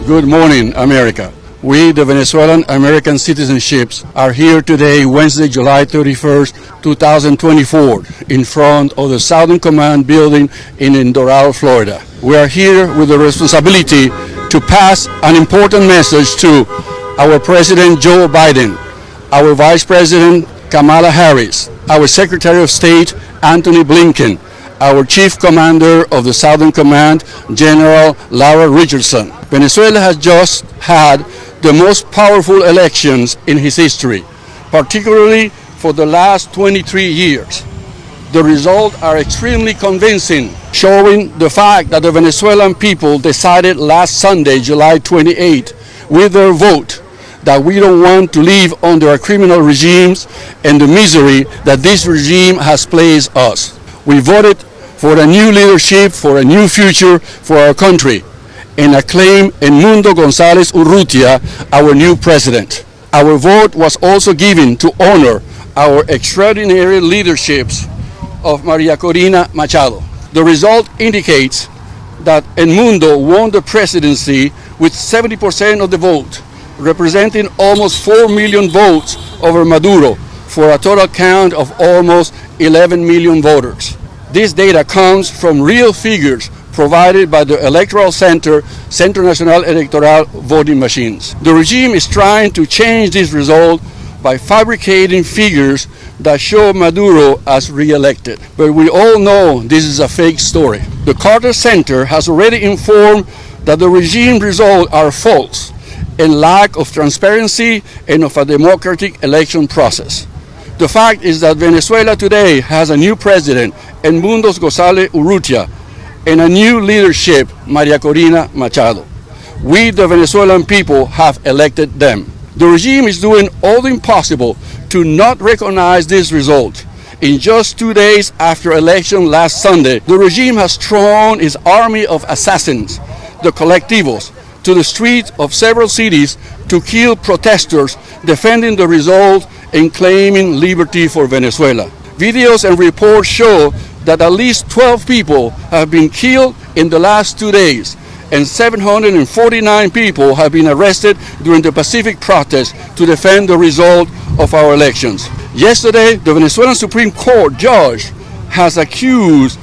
Good morning, America. We, the Venezuelan American citizenships, are here today, Wednesday, July 31st, 2024, in front of the Southern Command building in Doral, Florida. We are here with the responsibility to pass an important message to our President Joe Biden, our Vice President Kamala Harris, our Secretary of State Antony Blinken, our Chief Commander of the Southern Command, General Laura Richardson. Venezuela has just had the most powerful elections in its history, particularly for the last 23 years. The results are extremely convincing, showing the fact that the Venezuelan people decided last Sunday, July 28, with their vote, that we don't want to live under a criminal regimes and the misery that this regime has placed us. We voted for a new leadership, for a new future for our country, and acclaim Edmundo González Urrutia, our new president. Our vote was also given to honor our extraordinary leaderships of Maria Corina Machado. The result indicates that Edmundo won the presidency with 70% of the vote, representing almost 4 million votes over Maduro, for a total count of almost 11 million voters. This data comes from real figures provided by the Electoral Center, Centro Nacional Electoral voting machines. The regime is trying to change this result by fabricating figures that show Maduro as re-elected. But we all know this is a fake story. The Carter Center has already informed that the regime results are false and lack of transparency and of a democratic election process. The fact is that Venezuela today has a new president, Edmundo González Urrutia, and a new leadership, Maria Corina Machado. We, the Venezuelan people, have elected them. The regime is doing all the impossible to not recognize this result. In just 2 days after election last Sunday, the regime has thrown its army of assassins, the colectivos, to the streets of several cities to kill protesters defending the result and claiming liberty for Venezuela. Videos and reports show that at least 12 people have been killed in the last 2 days, and 749 people have been arrested during the Pacific protest to defend the result of our elections. Yesterday, the Venezuelan Supreme Court judge has accused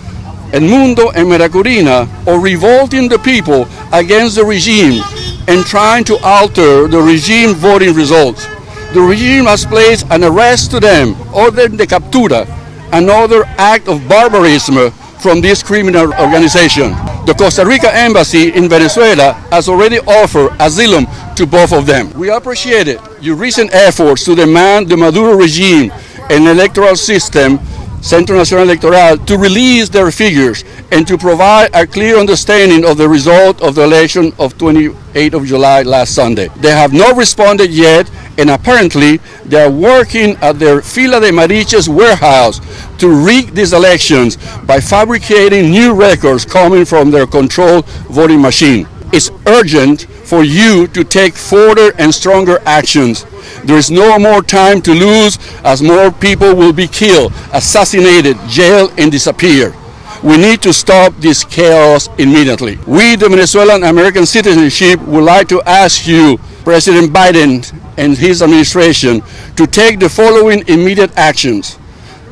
Edmundo and Maria Corina of revolting the people against the regime and trying to alter the regime voting results. The regime has placed an arrest to them, orden de captura, another act of barbarism from this criminal organization. The Costa Rica Embassy in Venezuela has already offered asylum to both of them. We appreciated your recent efforts to demand the Maduro regime and electoral system, Centro Nacional Electoral, to release their figures and to provide a clear understanding of the result of the election of 28th of July last Sunday. They have not responded yet, and apparently they are working at their Fila de Mariches warehouse to rig these elections by fabricating new records coming from their controlled voting machine. It's urgent for you to take further and stronger actions. There is no more time to lose, as more people will be killed, assassinated, jailed, and disappear. We need to stop this chaos immediately. We, the Venezuelan American citizenship, would like to ask you, President Biden and his administration, to take the following immediate actions.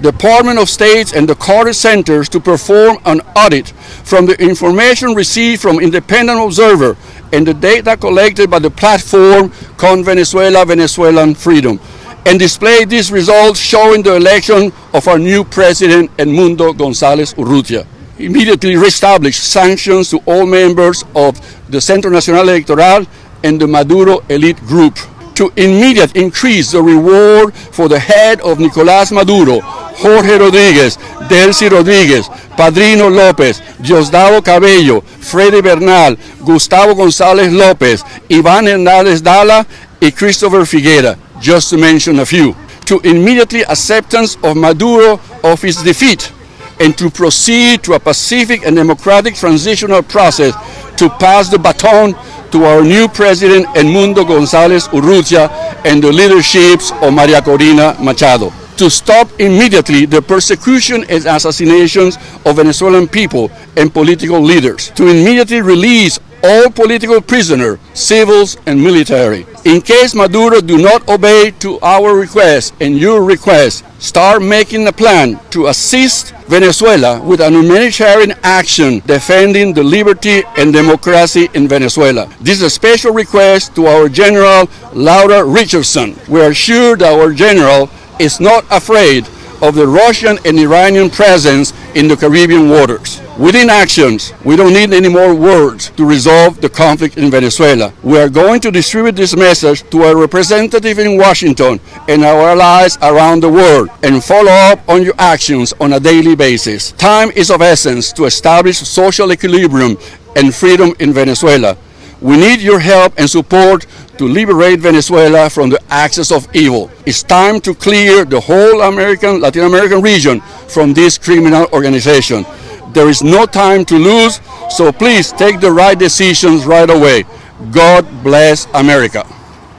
Department of State and the Carter Centers to perform an audit from the information received from independent observer and the data collected by the platform Con Venezuela, Venezuelan Freedom, and display these results showing the election of our new president, Edmundo González Urrutia. Immediately reestablish sanctions to all members of the Centro Nacional Electoral and the Maduro elite group. To immediately increase the reward for the head of Nicolás Maduro, Jorge Rodríguez, Delcy Rodríguez, Padrino López, Diosdado Cabello, Freddy Bernal, Gustavo González López, Iván Hernández Dala, and Christopher Figuera, just to mention a few. To immediately acceptance of Maduro of his defeat, and to proceed to a pacific and democratic transitional process to pass the baton to our new president, Edmundo González Urrutia, and the leaderships of Maria Corina Machado. To stop immediately the persecution and assassinations of Venezuelan people and political leaders. To immediately release all political prisoners, civils and military. In case Maduro do not obey to our request and your request, start making a plan to assist Venezuela with an humanitarian action defending the liberty and democracy in Venezuela. This is a special request to our General Laura Richardson. We are sure that our general is not afraid of the Russian and Iranian presence in the Caribbean waters. Within actions, we don't need any more words to resolve the conflict in Venezuela. We are going to distribute this message to our representative in Washington and our allies around the world and follow up on your actions on a daily basis. Time is of essence to establish social equilibrium and freedom in Venezuela. We need your help and support to liberate Venezuela from the axis of evil. It's time to clear the whole Latin American region from this criminal organization. There is no time to lose, so please take the right decisions right away. God bless America.